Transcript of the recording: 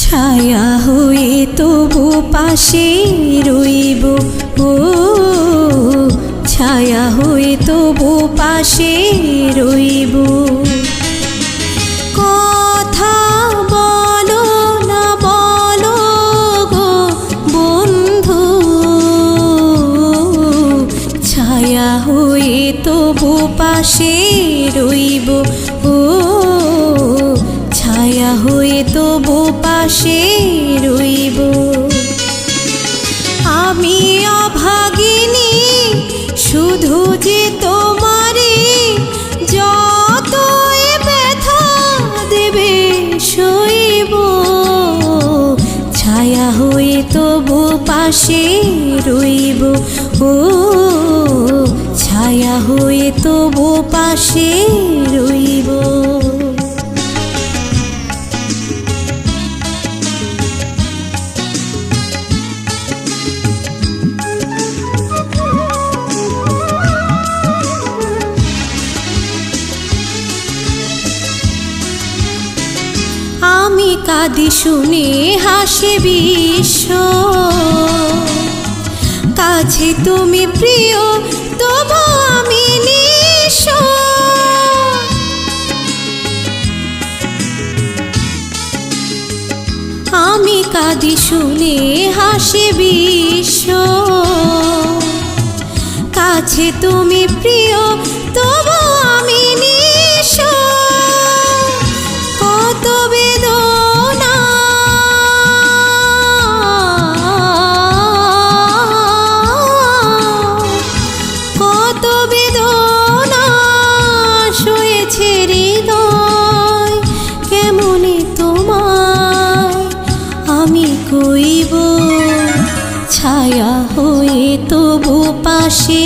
ছায়া হয়ে তবু পাশে রইব, ও ছায়া হয়ে তবু পাশে রইব। কথা বলো না বলো গো বন্ধু, ছায়া হয়ে তবু পাশে রইব, ও ছায়া হয়ে তবু পাশে রইব। আমি অভাগিনী শুধু যে তোমারে যতই ব্যথা দেবে সইব, ছায়া হয়ে তবু পাশে রইব, ও ছায়া হয়ে তবু পাশে রইব। আমি কাঁদি শুনে হাসে বিশ্ব, কাছে তুমি প্রিয় তবু আমি নিঃস্ব। আমি কাঁদি শুনে হাসে বিশ্ব, কাছে তুমি প্রিয় তবু আমি নিঃস্ব। কত বেদনা কত বেদনা সয়েছে হৃদয়, কেমনে তোমায় আমি কইব, ছায়া হয়ে তবু পাশে